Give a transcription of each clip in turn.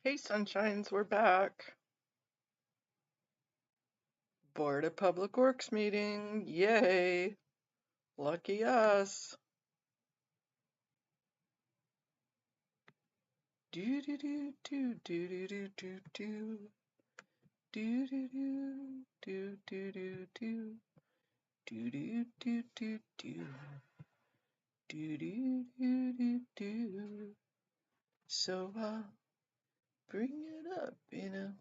Hey, Sunshines, we're back. Board of Public Works meeting. Yay. Lucky us. Do do do do do do do do do. Do do do do do do do. Do do do do do. Do do do do do. So I'll bring it up in a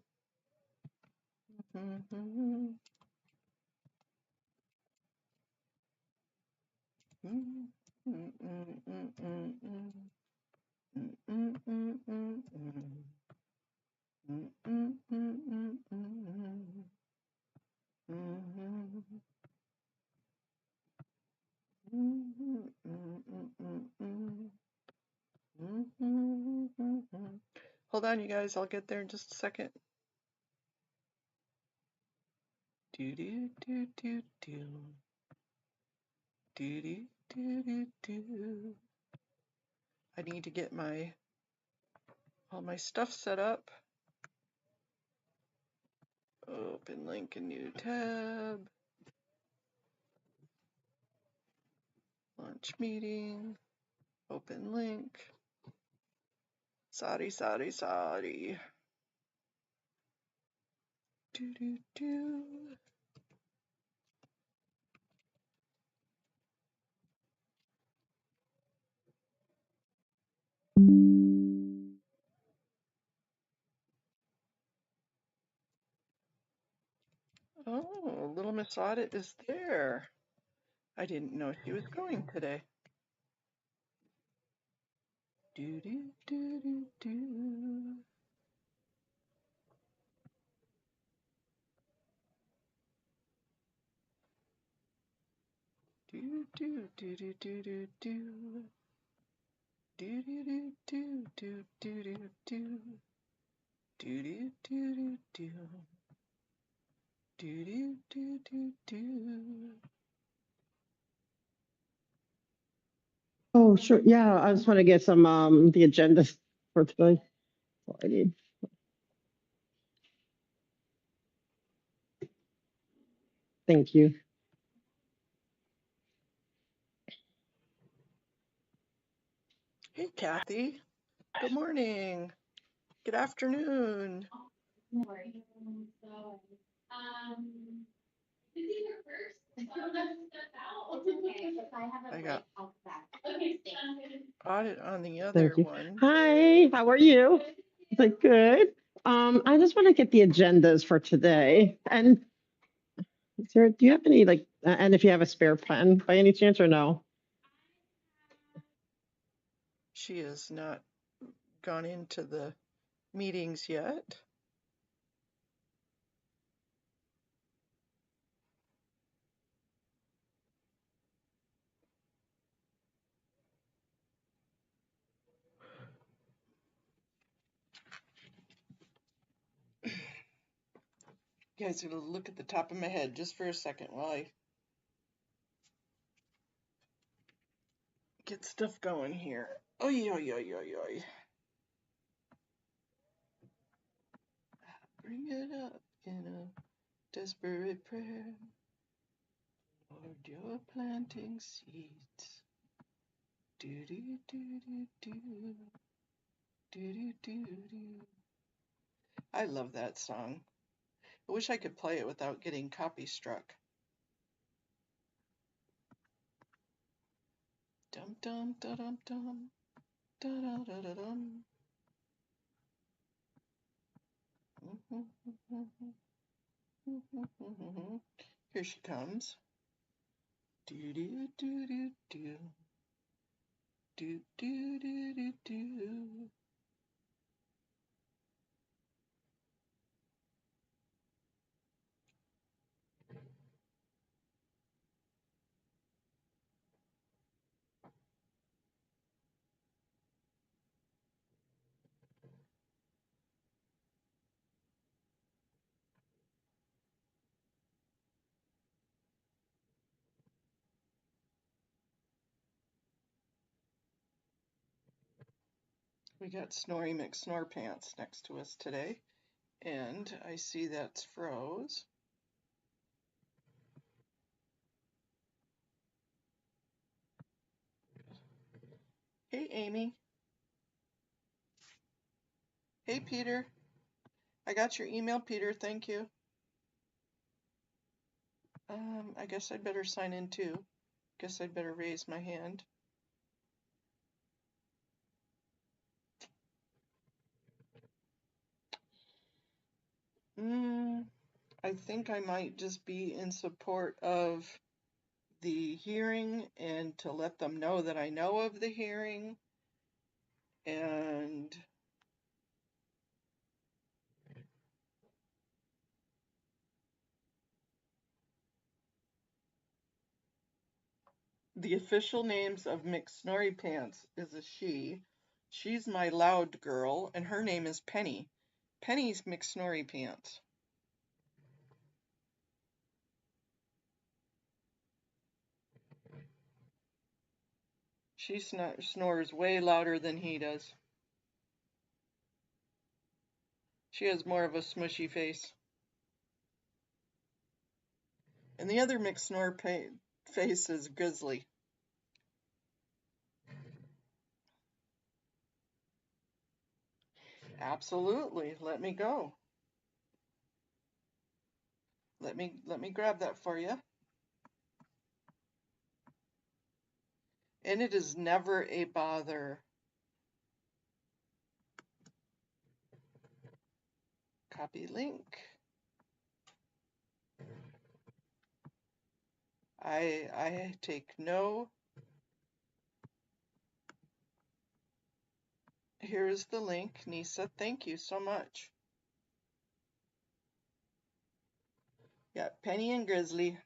Hold on, you guys. I'll get there in just a second. Do do do do do. Do do do do do. I need to get all my stuff set up. Open link, a new tab. Launch meeting. Open link. Sorry. Do do do. Oh, little Miss Audit is there. I didn't know she was going today. Do do do do do. Do do do do do do do. Do do do do do do do do. Do do do do do. Do do do do do. Oh, sure. Yeah, I just want to get some the agenda for today. That's all I need. Thank you. Hey, Kathy. Good morning. Good afternoon. I got Audit on the other Thank you. one. Hi, how are you? It's like good. I just want to get the agendas for today. And do you have any and if you have a spare pen by any chance or no? She has not gone into the meetings yet. You guys are gonna look at the top of my head just for a second while I get stuff going here. Oy, oy, oy, oy, oy. Bring it up in a desperate prayer. Lord, you're planting seeds. Do do do do do. Do do do do. I love that song. I wish I could play it without getting copy struck. Dum dum da dum dum da da da da dum. Here she comes. Do do do do do. Do do do do do. We got Snorri McSnorpants next to us today, and I see that's froze. Hey, Amy. Hey, Peter. I got your email, Peter. Thank you. I guess I'd better sign in too. Guess I'd better raise my hand. I think I might just be in support of the hearing and to let them know that I know of the hearing, and the official names of McSnorrypants is a she. She's my loud girl, and her name is Penny. Penny's McSnorrypants. She snores way louder than he does. She has more of a smushy face. And the other McSnore face is Grizzly. Absolutely. Let me go. Let me grab that for you. And it is never a bother. Copy link. I take no. Here's the link, Nisa. Thank you so much. Yeah, Penny and Grizzly.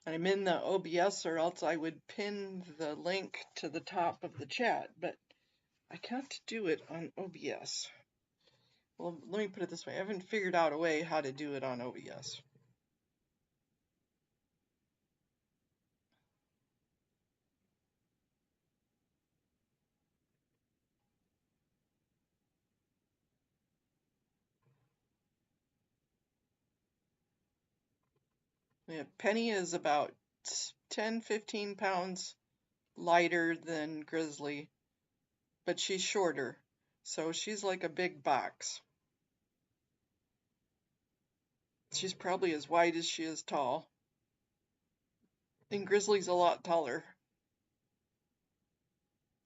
I'm in the OBS, or else I would pin the link to the top of the chat, but I can't do it on OBS. Well, let me put it this way. I haven't figured out a way how to do it on OBS. Yeah, Penny is about 10-15 pounds lighter than Grizzly, but she's shorter, so she's like a big box. She's probably as wide as she is tall. And Grizzly's a lot taller.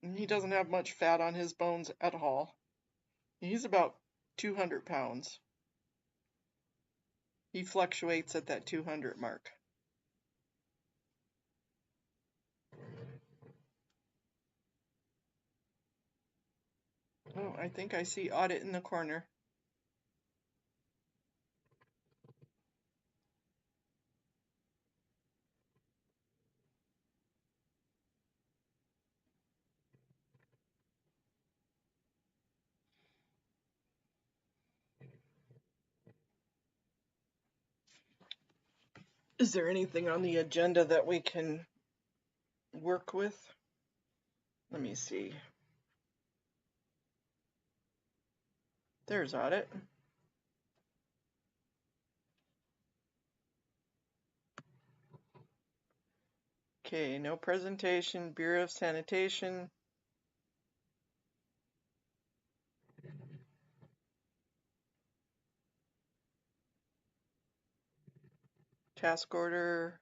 And he doesn't have much fat on his bones at all. He's about 200 pounds. He fluctuates at that 200 mark. Oh, I think I see Audit in the corner. Is there anything on the agenda that we can work with? Let me see. There's Audit. Okay, no presentation, Bureau of Sanitation. Task order,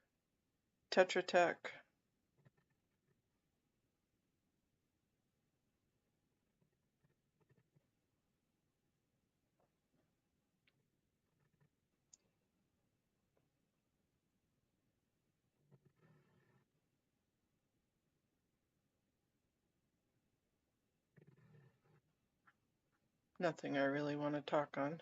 Tetra Tech. Nothing I really want to talk on.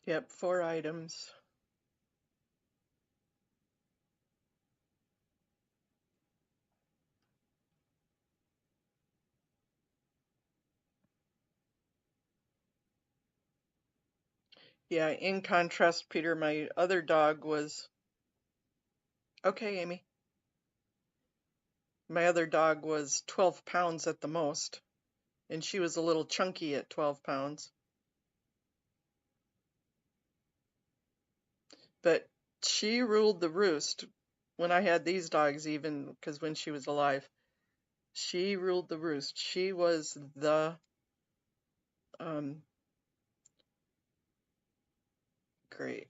Yep, 4 items. Yeah, in contrast, Peter, my other dog was okay, Amy. My other dog was 12 pounds at the most, and she was a little chunky at 12 pounds. But she ruled the roost when I had these dogs, even because when she was alive, she ruled the roost. She was the great.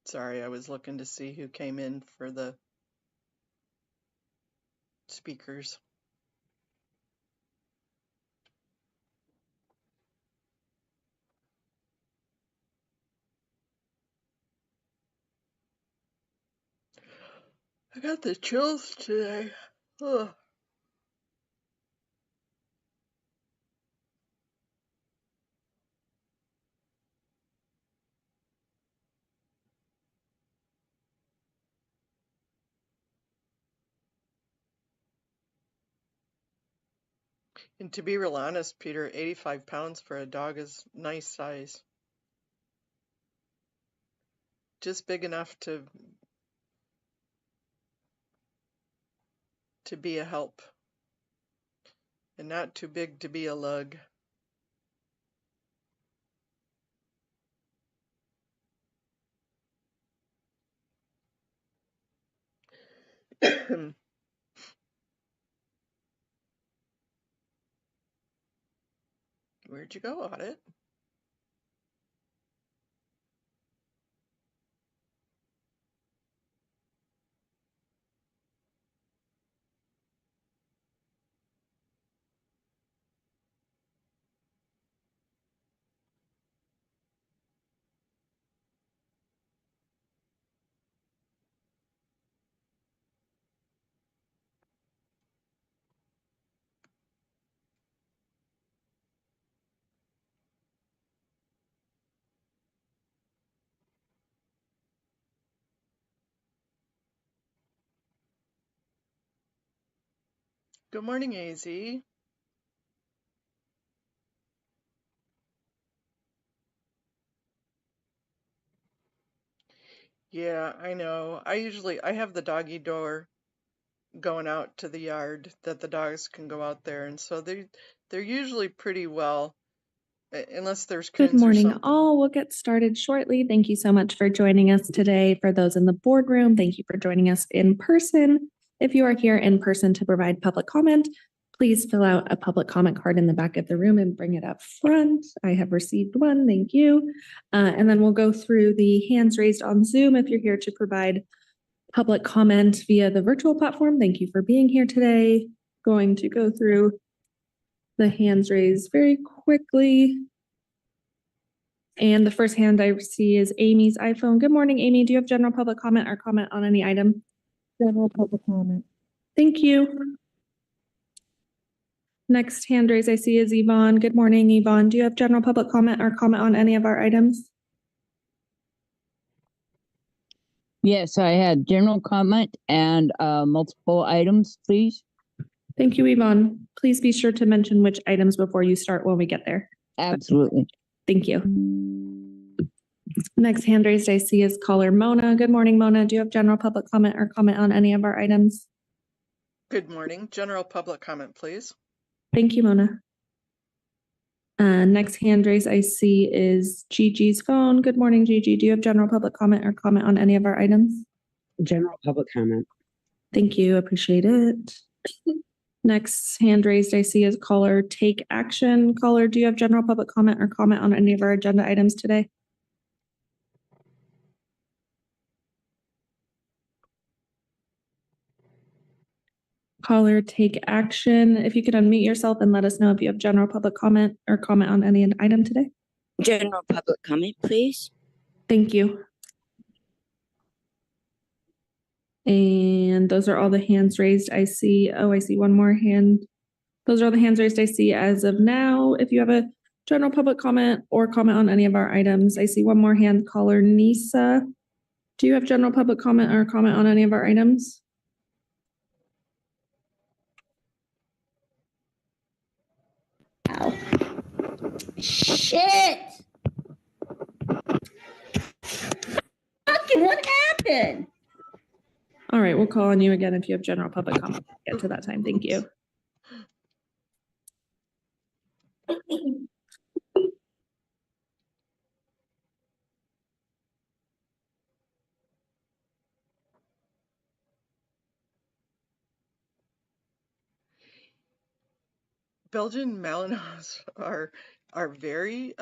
Sorry, I was looking to see who came in for the speakers. I got the chills today. Ugh. And to be real honest, Peter, 85 pounds for a dog is nice size. Just big enough to be a help, and not too big to be a lug. Where'd you go, Audit? Good morning, AZ. Yeah, I know. I have the doggy door going out to the yard that the dogs can go out there, and so they're usually pretty well, unless there's Good coons or morning, something. all. We'll get started shortly. Thank you so much for joining us today. For those in the boardroom, thank you for joining us in person. If you are here in person to provide public comment, please fill out a public comment card in the back of the room and bring it up front. I have received one. Thank you. And then we'll go through the hands raised on Zoom. If you're here to provide public comment via the virtual platform, thank you for being here today. Going to go through the hands raised very quickly. And the first hand I see is Amy's iPhone. Good morning, Amy. Do you have general public comment or comment on any item? General public comment. Thank you. Next hand raise I see is Yvonne. Good morning, Yvonne. Do you have general public comment or comment on any of our items? Yes, I had general comment and multiple items, please. Thank you, Yvonne. Please be sure to mention which items before you start when we get there. Absolutely. Thank you. Next hand raised I see is caller Mona. Good morning, Mona. Do you have general public comment or comment on any of our items? Good morning. General public comment, please. Thank you, Mona. Next hand raise I see is Gigi's phone. Good morning, Gigi. Do you have general public comment or comment on any of our items? General public comment. Thank you. Appreciate it. Next hand raised I see is caller Take Action. Caller, do you have general public comment or comment on any of our agenda items today? Caller Take Action. If you could unmute yourself and let us know if you have general public comment or comment on any item today. General public comment, please. Thank you. And those are all the hands raised. I see one more hand Those are the hands raised I see as of now. If you have a general public comment or comment on any of our items, I see one more hand. Caller Nisa. Do you have general public comment or comment on any of our items? Ow. Shit! Fucking what happened? All right, we'll call on you again if you have general public comment. Get to that time. Thank you. Belgian Malinois are very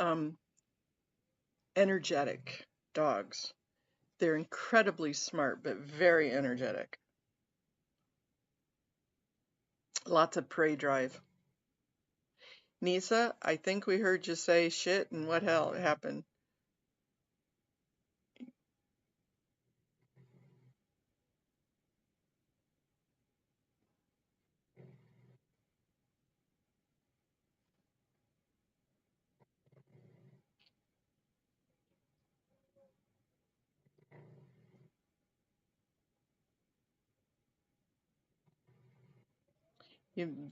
energetic dogs. They're incredibly smart, but very energetic. Lots of prey drive. Nisa, I think we heard you say shit, and what hell happened?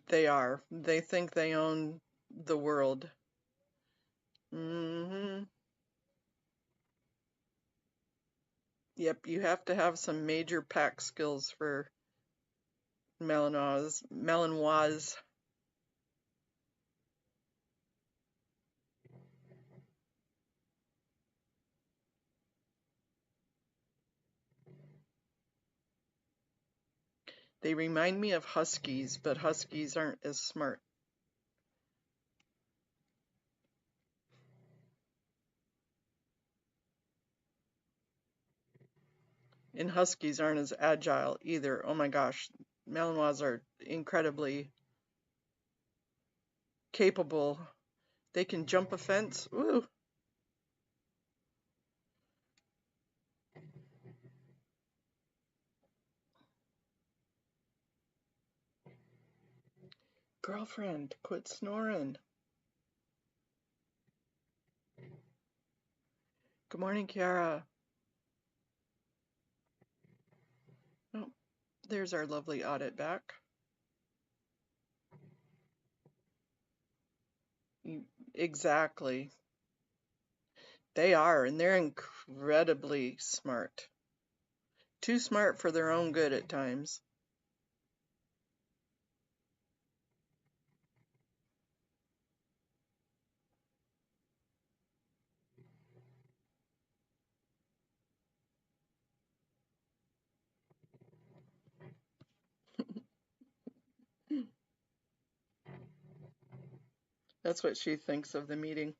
They are. They think they own the world. Mm-hmm. Yep, you have to have some major pack skills for Malinois. They remind me of Huskies, but Huskies aren't as smart. And Huskies aren't as agile either. Oh my gosh, Malinois are incredibly capable. They can jump a fence. Woo! Girlfriend, quit snoring. Good morning, Kiara. Oh, there's our lovely audit back. Exactly. They are, and they're incredibly smart. Too smart for their own good at times. That's what she thinks of the meeting.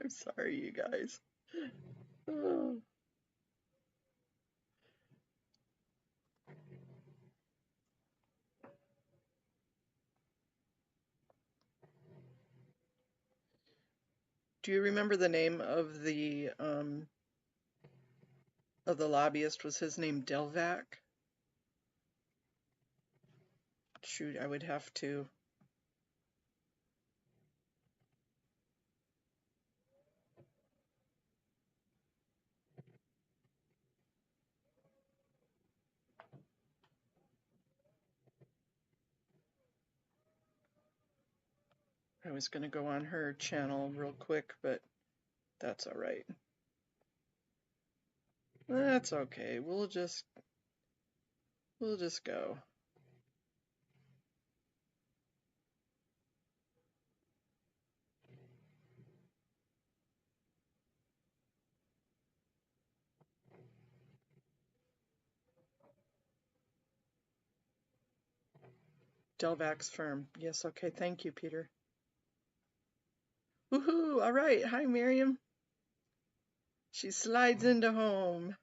I'm sorry, you guys. Oh. Do you remember the name of the lobbyist? Was his name Delvac? Shoot, I would have to. I was going to go on her channel real quick, but that's all right. That's okay. We'll just go. Delvac's firm. Yes, okay. Thank you, Peter. Woohoo! All right. Hi, Miriam. She slides into home.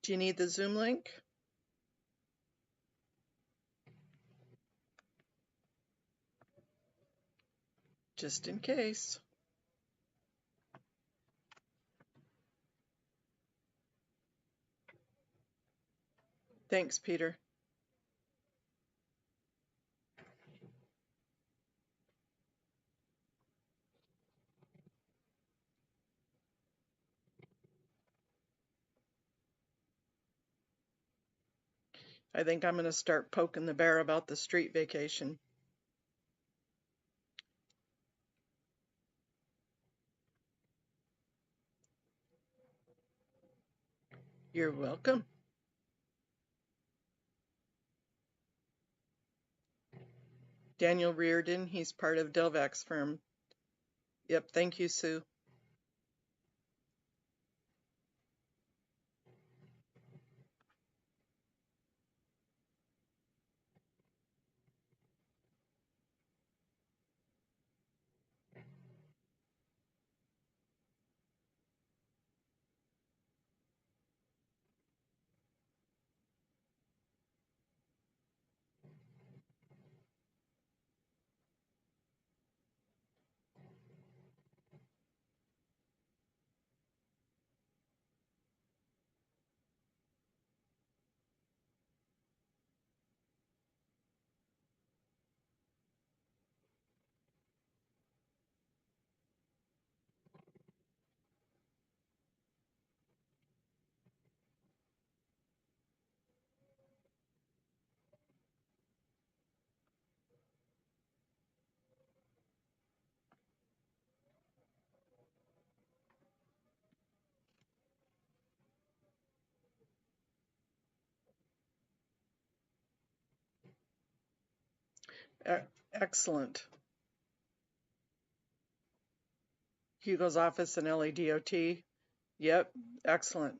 Do you need the Zoom link? Just in case. Thanks, Peter. I think I'm going to start poking the bear about the street vacation. You're welcome. Daniel Reardon, he's part of Delvac's firm. Yep, thank you, Sue. Excellent. Hugo's office and LADOT. Yep, excellent.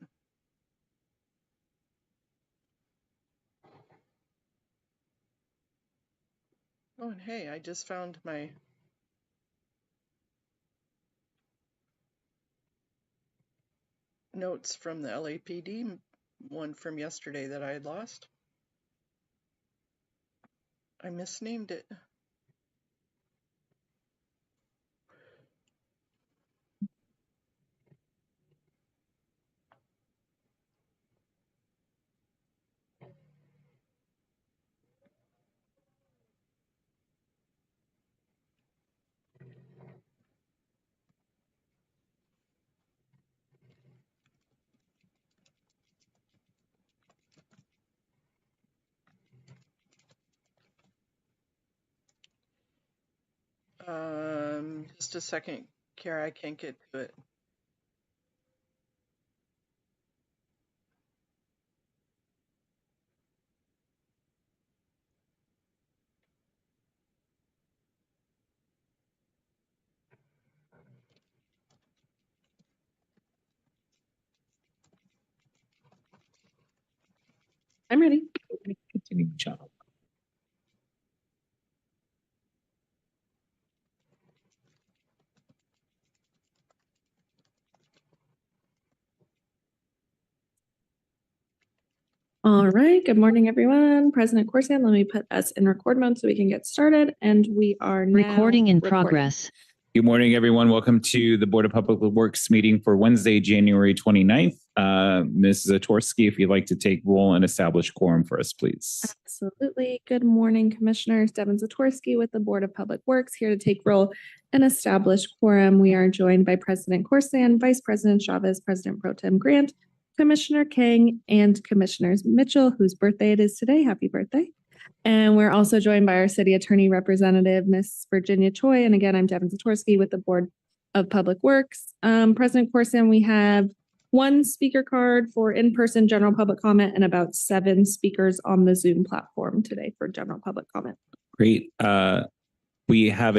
Oh, and hey, I just found my notes from the LAPD one from yesterday that I had lost. I misnamed it. Just a second, Kara, I can't get to it. I'm ready. Continue, John. All right. Good morning, everyone. President Corsan, let me put us in record mode so we can get started. And we are now Recording in progress. Good morning, everyone. Welcome to the Board of Public Works meeting for Wednesday, January 29th. Ms. Zatorsky, if you'd like to take roll and establish quorum for us, please. Absolutely. Good morning, Commissioners. Devin Zatorsky with the Board of Public Works here to take roll and establish quorum. We are joined by President Corsan, Vice President Chavez, President Pro Tem Grant, Commissioner Kang, and Commissioners Mitchell, whose birthday it is today. Happy birthday. And we're also joined by our City Attorney Representative, Miss Virginia Choi. And again, I'm Devin Zatorsky with the Board of Public Works. President Corsan, we have one speaker card for in-person general public comment and about 7 speakers on the Zoom platform today for general public comment. Great. We have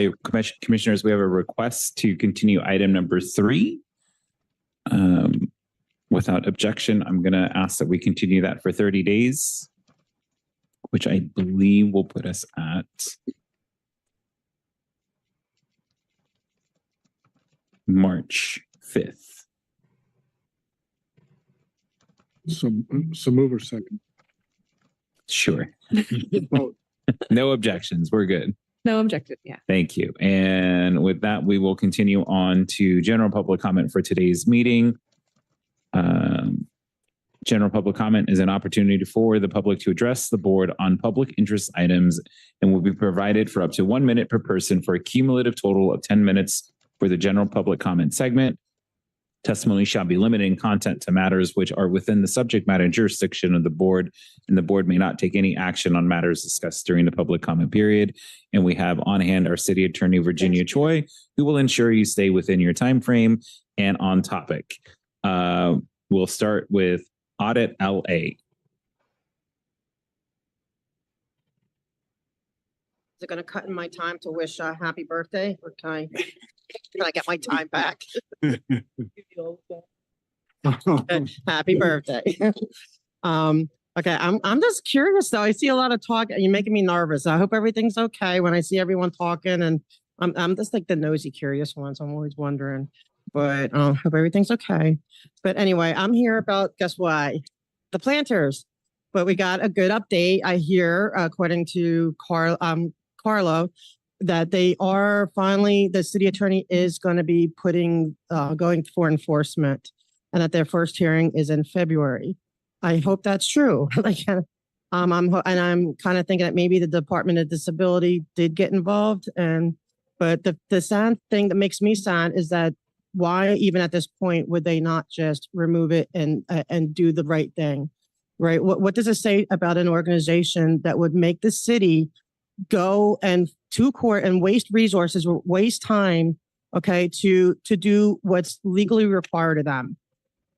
commissioners, we have a request to continue item number 3. Without objection, I'm going to ask that we continue that for 30 days, which I believe will put us at March 5th. So move or second. Sure. Vote. No objections. We're good. No objection. Yeah. Thank you. And with that, we will continue on to general public comment for today's meeting. General public comment is an opportunity for the public to address the board on public interest items and will be provided for up to 1 minute per person for a cumulative total of 10 minutes for the general public comment segment. Testimony shall be limited in content to matters which are within the subject matter jurisdiction of the board, and the board may not take any action on matters discussed during the public comment period. And we have on hand our city attorney, Virginia Choi, who will ensure you stay within your time frame and on topic. We'll start with Audit LA. Is it going to cut in my time to wish a happy birthday, or can I get my time back? Happy birthday. Okay, I'm just curious though. I see a lot of talk. You're making me nervous. I hope everything's okay when I see everyone talking, and I'm just like the nosy, curious one. So I'm always wondering, but hope everything's okay. But anyway, I'm here about, guess what? The planters. But we got a good update. I hear, according to Carlo, that they are finally, the city attorney is going to be going for enforcement, and that their first hearing is in February. I hope that's true. I'm kind of thinking that maybe the Department of Disability did get involved, but the sad thing that makes me sad is that why even at this point would they not just remove it and do the right thing, right? What does it say about an organization that would make the city go and to court and waste resources, waste time, okay, to do what's legally required of them?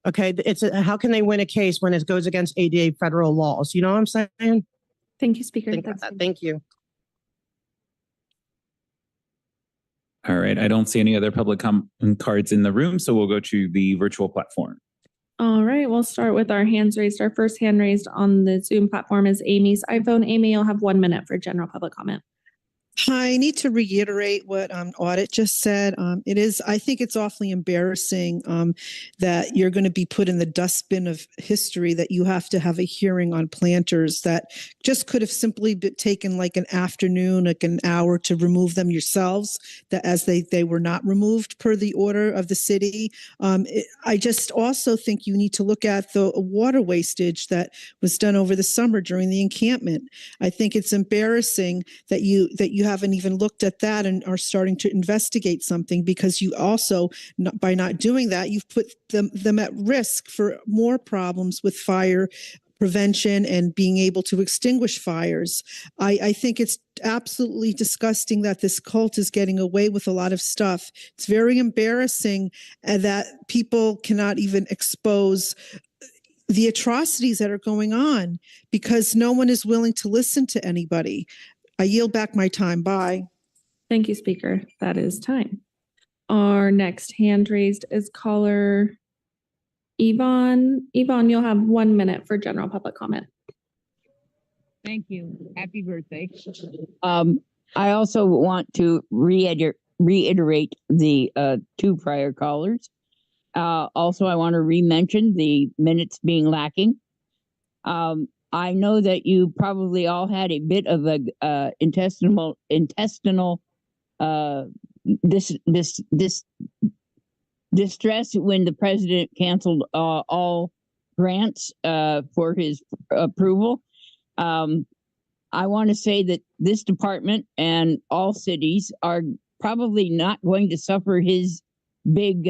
Okay, how can they win a case when it goes against ADA federal laws? You know what I'm saying? Thank you, Speaker. Thank you. All right. I don't see any other public cards in the room, so we'll go to the virtual platform. All right, we'll start with our hands raised. Our first hand raised on the Zoom platform is Amy's iPhone. Amy, you'll have 1 minute for general public comment. I need to reiterate what Audit just said. I think it's awfully embarrassing that you're going to be put in the dustbin of history, that you have to have a hearing on planters that just could have simply taken like an afternoon, like an hour to remove them yourselves, that as they were not removed per the order of the city. I just also think you need to look at the water wastage that was done over the summer during the encampment. I think it's embarrassing that you haven't even looked at that and are starting to investigate something, because you also, by not doing that, you've put them at risk for more problems with fire prevention and being able to extinguish fires. I think it's absolutely disgusting that this cult is getting away with a lot of stuff. It's very embarrassing that people cannot even expose the atrocities that are going on because no one is willing to listen to anybody. I yield back my time. Bye. Thank you, Speaker. That is time. Our next hand raised is caller Yvonne. Yvonne, you'll have 1 minute for general public comment. Thank you. Happy birthday. I also want to reiterate the two prior callers. Also, I want to re-mention the minutes being lacking. I know that you probably all had a bit of a intestinal distress when the president canceled all grants for his approval. I want to say that this department and all cities are probably not going to suffer his big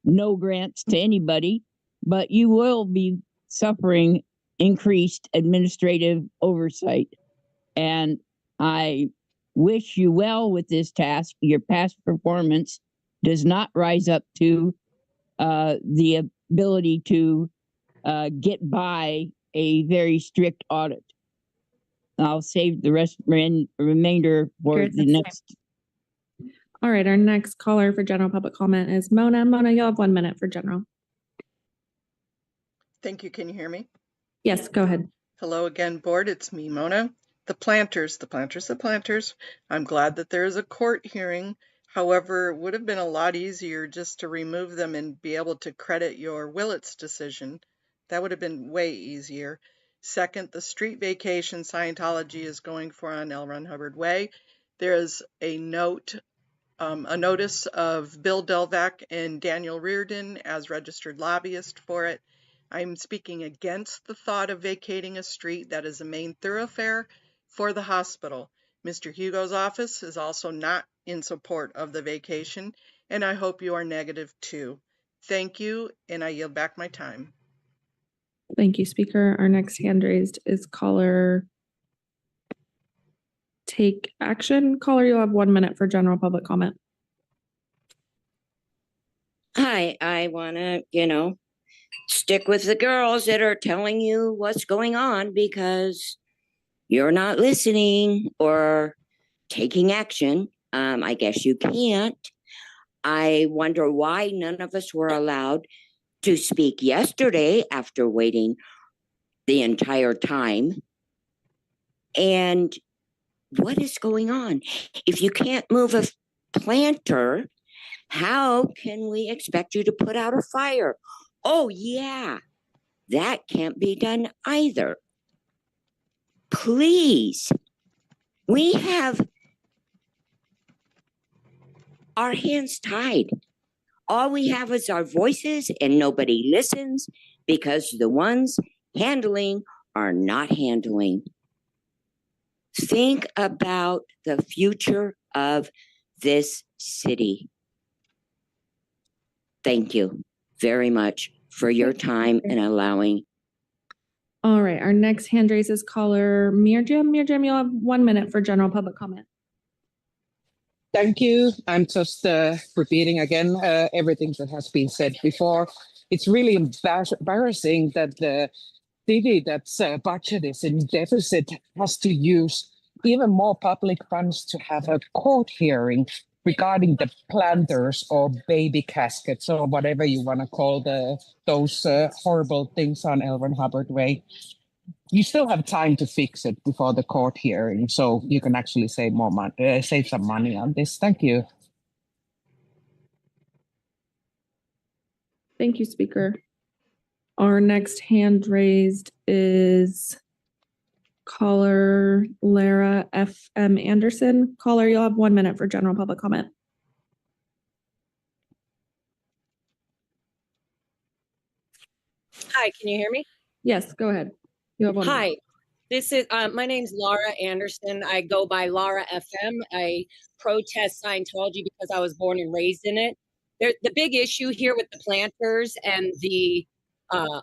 no grants to anybody, but you will be suffering increased administrative oversight. And I wish you well with this task. Your past performance does not rise up to the ability to get by a very strict audit. I'll save the remainder for the next. All right, our next caller for general public comment is Mona. Mona, you'll have 1 minute for general. Thank you. Can you hear me? Yes, go ahead. Hello again, board. It's me, Mona. The planters. I'm glad that there is a court hearing. However, it would have been a lot easier just to remove them and be able to credit your Willits decision That would have been way easier. Second, the street vacation Scientology is going for on L. Ron Hubbard Way. There is a notice of Bill Delvac and Daniel Reardon as registered lobbyists for it. I'm speaking against the thought of vacating a street that is a main thoroughfare for the hospital. Mr. Hugo's office is also not in support of the vacation, and I hope you are negative too. Thank you, and I yield back my time. Thank you, Speaker. Our next hand raised is caller Take Action. Caller, you'll have 1 minute for general public comment. Hi, I want to, stick with the girls that are telling you what's going on because you're not listening or taking action. I guess you can't. I wonder why none of us were allowed to speak yesterday after waiting the entire time. And what is going on? If you can't move a planter, how can we expect you to put out a fire? Oh, yeah, that can't be done either. Please, we have our hands tied. All we have is our voices and nobody listens because the ones handling are not handling. Think about the future of this city. Thank you very much for your time and allowing. All right, our next hand raise is caller Mirjam. Mirjam, you'll have 1 minute for general public comment. Thank you. I'm just repeating again everything that has been said before. It's really embarrassing that the city that's budget is in deficit has to use even more public funds to have a court hearing regarding the planters or baby caskets or whatever you want to call those horrible things on L. Ron Hubbard Way. You still have time to fix it before the court hearing, so you can actually save more money, save some money on this. Thank you. Thank you, Speaker. Our next hand raised is caller Lara F.M. Anderson. Caller, you'll have 1 minute for general public comment. Hi, can you hear me? Yes, go ahead. You have 1 minute. Hi, this is my name's Laura Anderson. I go by Laura FM. I protest Scientology because I was born and raised in it. The big issue here with the planters and the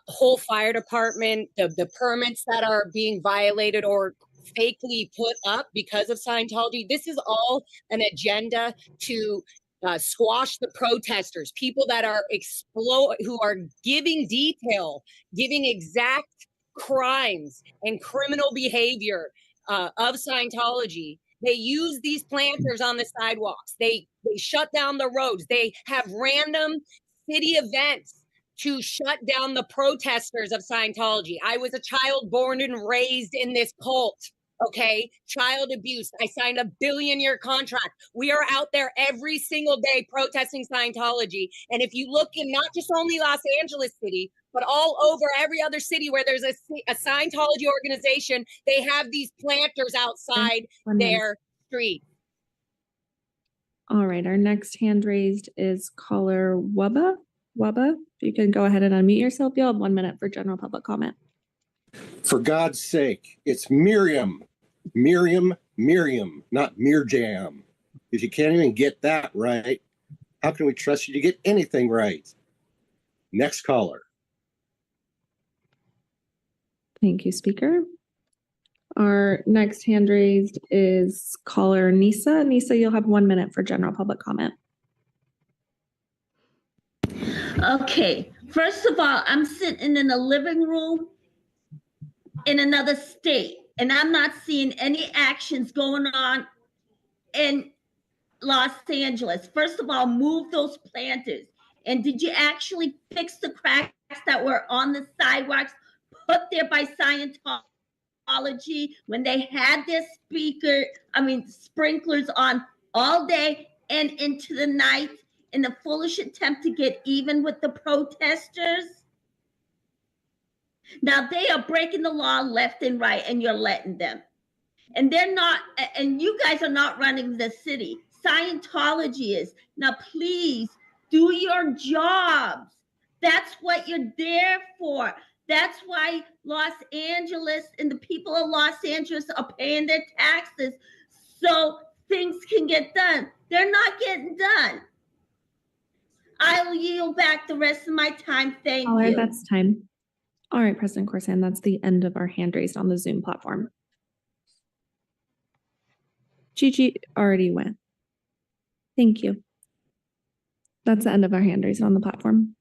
whole fire department, the permits that are being violated or fakely put up because of Scientology, this is all an agenda to squash the protesters, people that are who are giving detail, giving exact crimes and criminal behavior of Scientology. They use these planters on the sidewalks. They shut down the roads. They have random city events to shut down the protesters of Scientology. I was a child born and raised in this cult. Okay, child abuse. I signed a billion-year contract. We are out there every single day protesting Scientology. And if you look in not just only Los Angeles City, but all over every other city where there's a Scientology organization, they have these planters outside their street. All right, our next hand raised is caller Wubba. Wubba, if you can go ahead and unmute yourself, you'll have 1 minute for general public comment. For God's sake, it's Miriam, not Mirjam. If you can't even get that right, how can we trust you to get anything right? Next caller. Thank you, Speaker. Our next hand raised is caller Nisa. Nisa, you'll have 1 minute for general public comment. Okay, first of all, I'm sitting in the living room in another state, and I'm not seeing any actions going on in Los Angeles. First of all, move those planters. And did you actually fix the cracks that were on the sidewalks put there by Scientology when they had their sprinklers on all day and into the night in the foolish attempt to get even with the protesters? Now they are breaking the law left and right, and you're letting them. And they're not, and you guys are not running the city. Scientology is. Now, please do your jobs. That's what you're there for. That's why Los Angeles and the people of Los Angeles are paying their taxes so things can get done. They're not getting done. I will yield back the rest of my time. Thank All right, you. that's time. All right, President Corsan, that's the end of our hand raised on the Zoom platform. Gigi already went. Thank you. That's the end of our hand raised on the platform.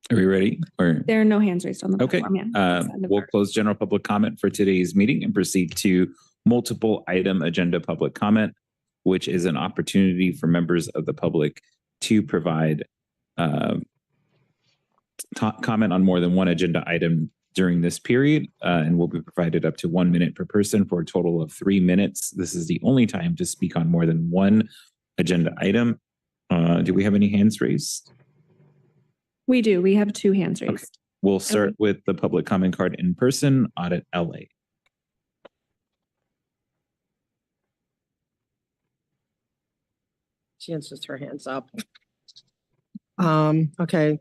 Are we ready? Or There are no hands raised on the okay, platform. Yeah, that's the end of we'll our- close general public comment for today's meeting and proceed to multiple item agenda public comment, which is an opportunity for members of the public to provide comment on more than one agenda item during this period, and will be provided up to 1 minute per person for a total of 3 minutes. This is the only time to speak on more than one agenda item. Do we have any hands raised? We do. We have 2 hands raised. Okay. We'll start with the public comment card in person, Audit LA. She has just her hands up. Okay.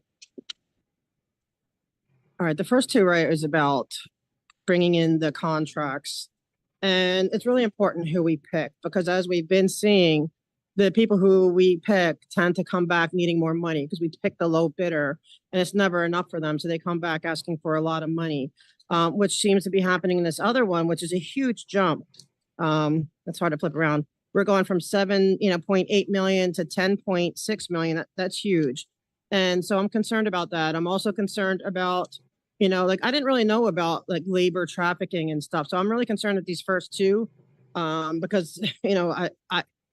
All right, the first 2, right, is about bringing in the contracts. And it's really important who we pick, because as we've been seeing, the people who we pick tend to come back needing more money because we pick the low bidder and it's never enough for them. So they come back asking for a lot of money, which seems to be happening in this other one, which is a huge jump. That's hard to flip around. We're going from 7.8 million to 10.6 million. That's huge. And so I'm concerned about that. I'm also concerned about, like, I didn't really know about like labor trafficking and stuff. So I'm really concerned with these first 2, because, I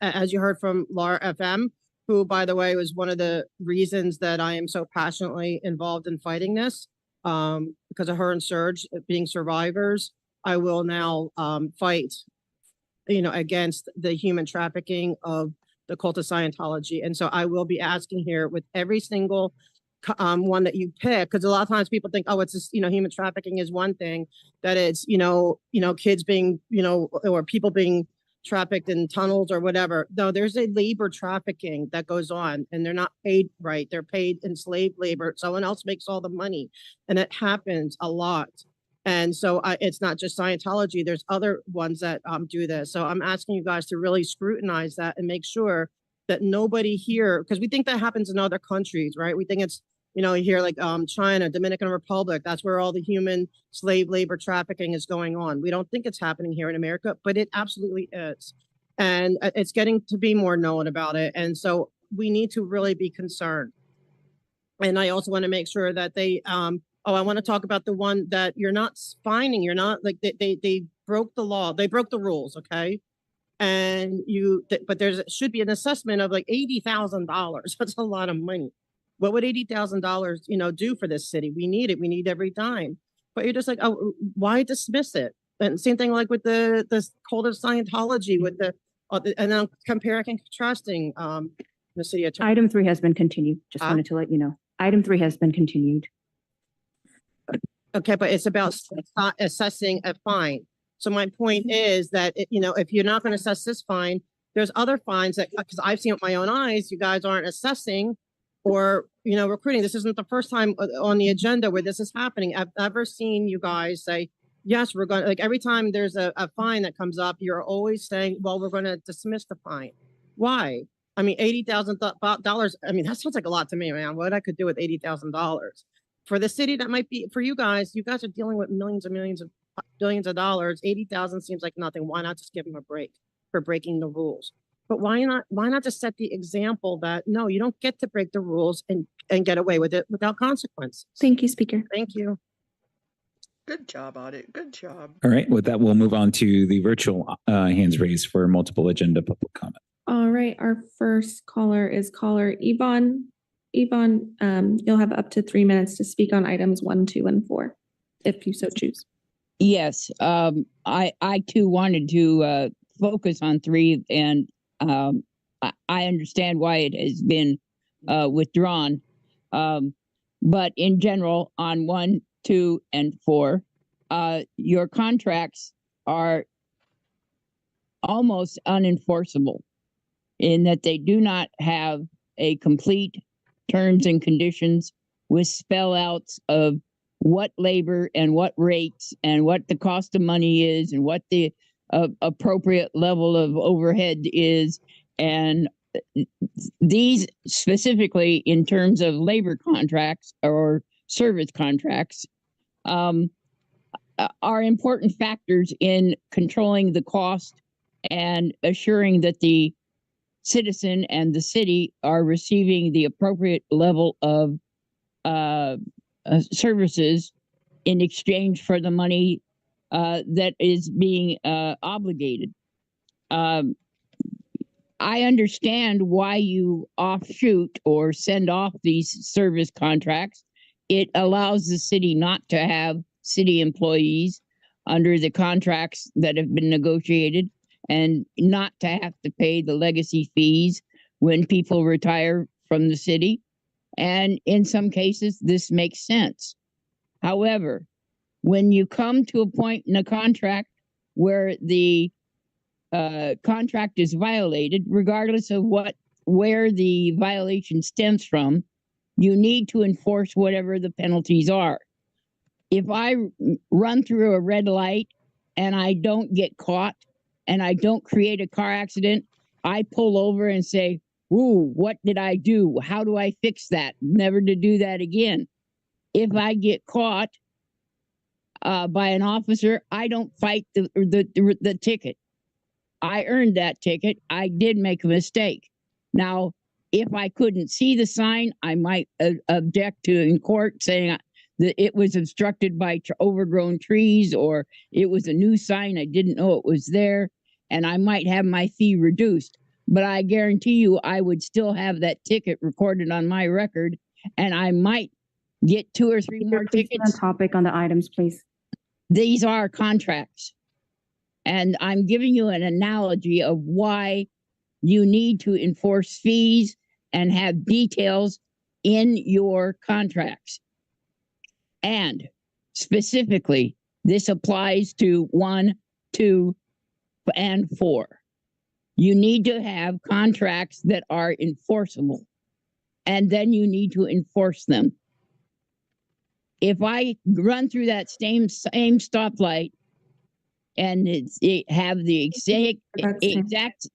as you heard from Laura FM, who, by the way, was one of the reasons that I am so passionately involved in fighting this, because of her and Serge being survivors, I will now fight, against the human trafficking of the cult of Scientology. And so I will be asking here with every single one that you pick, because a lot of times people think, oh, it's just, human trafficking is one thing, that it's, kids being, or people being trafficked in tunnels or whatever. No, there's a labor trafficking that goes on, and they're not paid right. They're paid in slave labor. Someone else makes all the money, and it happens a lot. And so it's not just Scientology. There's other ones that do this. So I'm asking you guys to really scrutinize that and make sure that nobody here, because we think that happens in other countries, right? We think it's, here like China, Dominican Republic, that's where all the human slave labor trafficking is going on. We don't think it's happening here in America, but it absolutely is. And it's getting to be more known about it. And so we need to really be concerned. And I also want to make sure that they, I want to talk about the one that you're not fining. You're not like they broke the law. They broke the rules. Okay. And but should be an assessment of like $80,000. That's a lot of money. What would $80,000, do for this city? We need it. We need every dime. But you're just like, oh, why dismiss it? And same thing like with the cult of Scientology, with and then comparing and contrasting the city attorney. Item 3 has been continued. Just wanted to let you know. Item 3 has been continued. Okay, but it's about assessing a fine. So my point is that, if you're not going to assess this fine, there's other fines that, because I've seen with my own eyes, you guys aren't assessing or, recruiting. This isn't the first time on the agenda where this is happening. I've never seen you guys say, yes, we're going to, like every time there's a fine that comes up, you're always saying, well, we're going to dismiss the fine. Why? I mean, $80,000. I mean, that sounds like a lot to me, man. What I could do with $80,000 for the city, that might be for you guys. You guys are dealing with millions and millions of billions of dollars. 80,000 seems like nothing. Why not just give them a break for breaking the rules? But why not just set the example that no, you don't get to break the rules and get away with it without consequence. Thank you, Speaker. Thank you. Good job, Audit. Good job. All right, with that, we'll move on to the virtual hands raised for multiple agenda public comment. All right, our first caller is caller Yvonne. Yvonne, you'll have up to 3 minutes to speak on items 1, 2, and 4, if you so choose. Yes, I too wanted to focus on 3, and I understand why it has been withdrawn. But in general, on 1, 2, and 4, your contracts are almost unenforceable in that they do not have a complete terms and conditions with spell outs of what labor and what rates and what the cost of money is and what the appropriate level of overhead is. And these specifically in terms of labor contracts or service contracts are important factors in controlling the cost and assuring that the citizen and the city are receiving the appropriate level of services in exchange for the money that is being obligated. I understand why you offshoot or send off these service contracts. It allows the city not to have city employees under the contracts that have been negotiated and not to have to pay the legacy fees when people retire from the city. And in some cases, this makes sense. However, when you come to a point in a contract where the contract is violated, regardless of where the violation stems from, you need to enforce whatever the penalties are. If I run through a red light and I don't get caught and I don't create a car accident, I pull over and say, "Ooh, what did I do? How do I fix that? Never to do that again." If I get caught by an officer, I don't fight the ticket. I earned that ticket. I did make a mistake. Now, if I couldn't see the sign, I might object to in court saying that it was obstructed by overgrown trees, or it was a new sign. I didn't know it was there, and I might have my fee reduced. But I guarantee you, I would still have that ticket recorded on my record, and I might get 2 or 3 more tickets. On topic on the items, please. These are contracts. And I'm giving you an analogy of why you need to enforce fees and have details in your contracts. And specifically, this applies to 1, 2, and 4. You need to have contracts that are enforceable, and then you need to enforce them. If I run through that same stoplight and it have the exact.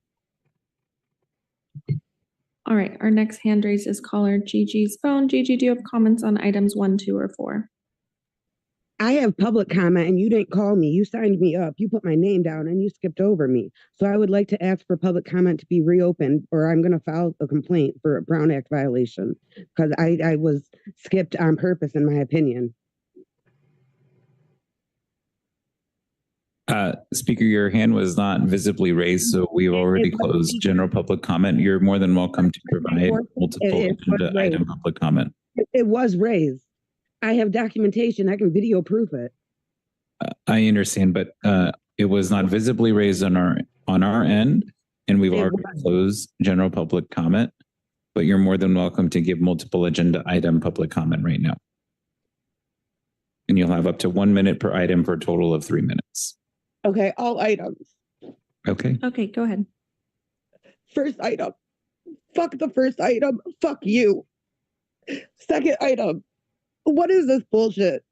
All right, our next hand raised is caller Gigi's phone. Gigi, do you have comments on items 1, 2, or 4? I have public comment and you didn't call me. You signed me up. You put my name down and you skipped over me. So I would like to ask for public comment to be reopened, or I'm going to file a complaint for a Brown Act violation because I was skipped on purpose, in my opinion. Speaker, your hand was not visibly raised, so we've already closed general public comment. You're more than welcome to provide multiple agenda item public comment. It was raised. I have documentation. I can video proof it. I understand, but it was not visibly raised on our end, and we've already closed general public comment. But you're more than welcome to give multiple agenda item public comment right now, and you'll have up to 1 minute per item for a total of 3 minutes. Okay, all items. Okay. Okay, go ahead. First item. Fuck the first item. Fuck you. Second item. What is this bullshit?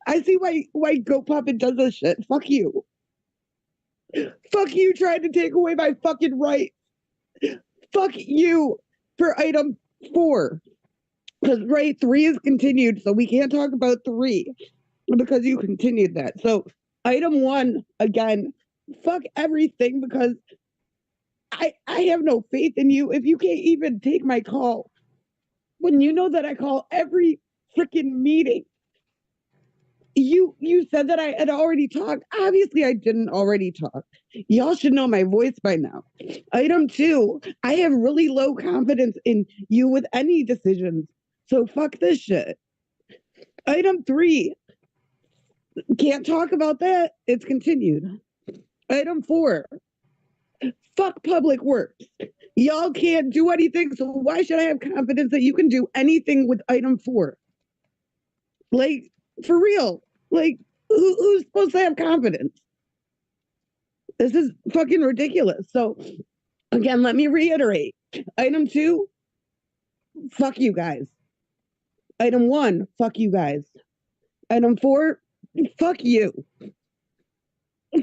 I see why Goat Puppet does this shit. Fuck you. Fuck you trying to take away my fucking right. Fuck you for item 4. Because 3 is continued, so we can't talk about 3 because you continued that. So item 1, again, fuck everything because I have no faith in you if you can't even take my call. When you know that I call every freaking meeting. You said that I had already talked. Obviously, I didn't already talk. Y'all should know my voice by now. Item 2, I have really low confidence in you with any decisions. So fuck this shit. Item 3, can't talk about that. It's continued. Item 4, Fuck public works. Y'all can't do anything, so why should I have confidence that you can do anything with item 4? Like, for real. Like, who's supposed to have confidence? This is fucking ridiculous. So, again, let me reiterate. Item 2, fuck you guys. Item 1, fuck you guys. Item 4, fuck you.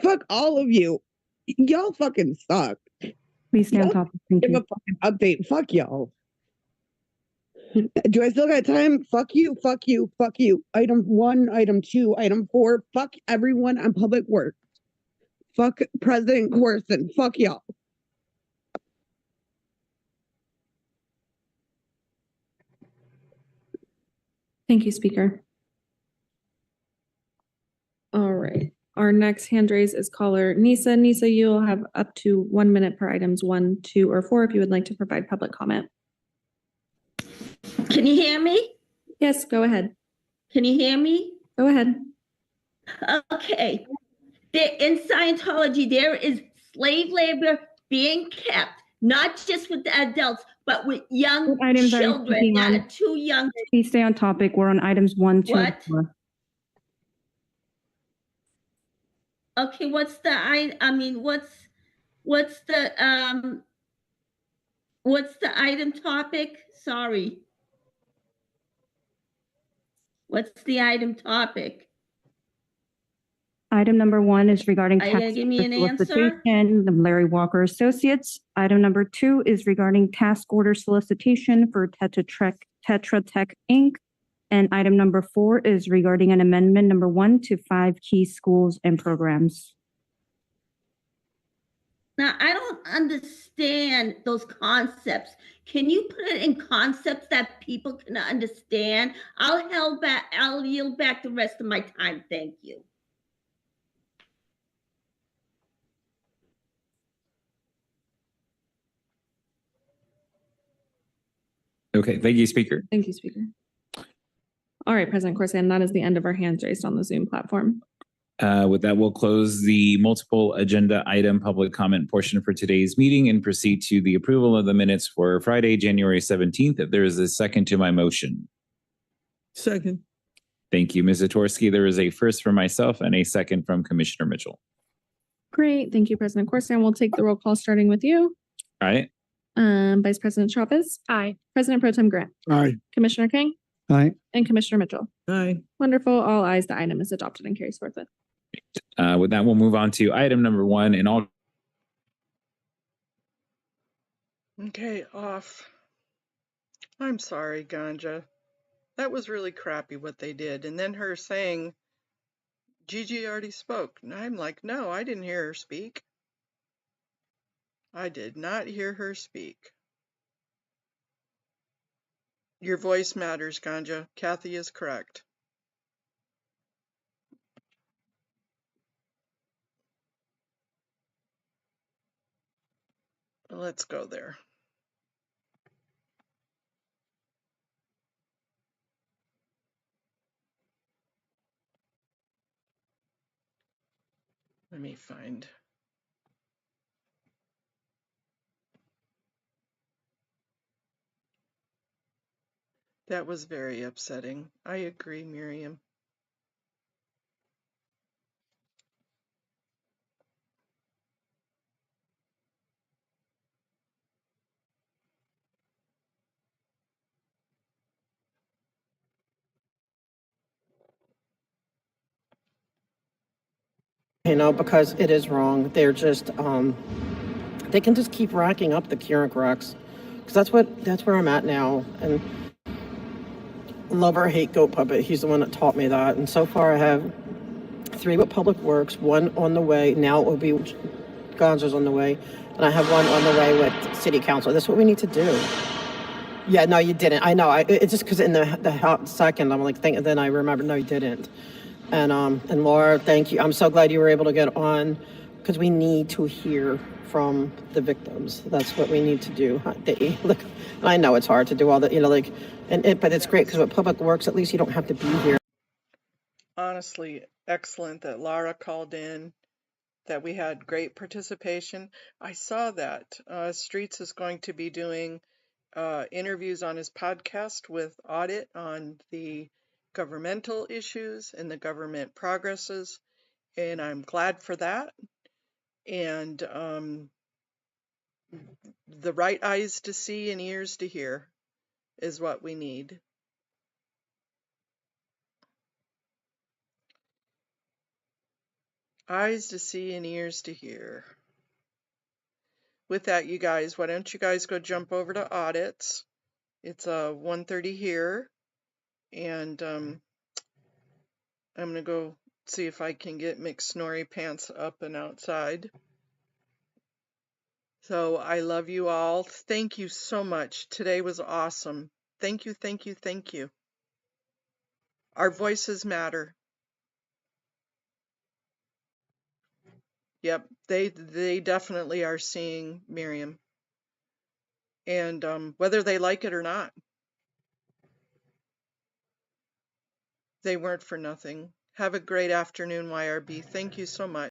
Fuck all of you. Y'all fucking suck. Please stay on Y'all topic. Thank give you. a fucking update. Fuck y'all. Do I still got time? Fuck you, fuck you, fuck you. Item 1, item 2, item 4. Fuck everyone on public work. Fuck President Corson. Fuck y'all. Thank you, Speaker. All right. Our next hand raise is caller Nisa. Nisa, you'll have up to 1 minute per items 1, 2, or 4 if you would like to provide public comment. Can you hear me? Yes, go ahead. Can you hear me? Go ahead. Okay. In Scientology, there is slave labor being kept, not just with the adults, but with young What items are you children speaking that on? are too young. Please stay on topic. We're on items 1, 2, and What? 4. Okay, what's the item topic? Sorry. What's the item topic? Item number 1 is regarding Are you gonna task give me an answer? solicitation of Larry Walker Associates. Item number 2 is regarding task order solicitation for Tetra Tech Inc. And item number 4 is regarding an amendment number 1 to 5 key schools and programs. Now, I don't understand those concepts. Can you put it in concepts that people can understand? I'll yield back the rest of my time. Thank you. Okay, thank you, Speaker. Thank you, Speaker. All right, President Corson, that is the end of our hands raised on the Zoom platform. With that, we'll close the multiple agenda item public comment portion for today's meeting and proceed to the approval of the minutes for Friday, January 17th. If there is a second to my motion. Second. Thank you, Ms. Zatorsky. There is a first from myself and a second from Commissioner Mitchell. Great. Thank you, President Corson. We'll take the roll call starting with you. All right. Vice President Chavez. Aye. President Pro Tem Grant. Aye. Commissioner King. Aye. And Commissioner Mitchell. Aye. Wonderful. All ayes. The item is adopted and carries forth. With that, we'll move on to item number 1 and all. Okay, off. I'm sorry, Ganja. That was really crappy what they did. And then her saying, Gigi already spoke. And I'm like, no, I didn't hear her speak. I did not hear her speak. Your voice matters, Ganja. Kathy is correct. Let's go there. Let me find. That was very upsetting. I agree, Miriam. Because it is wrong. They're just, they can just keep racking up the Keurig racks. Because that's where I'm at now. And love or hate Goat Puppet. He's the one that taught me that. And so far I have 3 with Public Works, 1 on the way. Now it will be Gonzo's on the way. And I have 1 on the way with City Council. That's what we need to do. Yeah, no, you didn't. I know. It's just because in the second, I'm like, then I remember, no, you didn't. And Laura, thank you. I'm so glad you were able to get on because we need to hear from the victims. That's what we need to do. I know it's hard to do all that, but it's great because with Public Works, at least you don't have to be here. Honestly, excellent that Laura called in that we had great participation. I saw that Streets is going to be doing interviews on his podcast with Audit on the governmental issues and the government progresses, and I'm glad for that. And the right eyes to see and ears to hear is what we need. Eyes to see and ears to hear. With that, you guys, why don't you guys go jump over to Audits? It's 1:30 here, and I'm gonna go see if I can get McSnorry Pants up and outside. So I love you all. Thank you so much. Today was awesome. Thank you, thank you, thank you. Our voices matter. Yep, they definitely are seeing Miriam. And whether they like it or not, they weren't for nothing. Have a great afternoon, YRB. Thank you so much.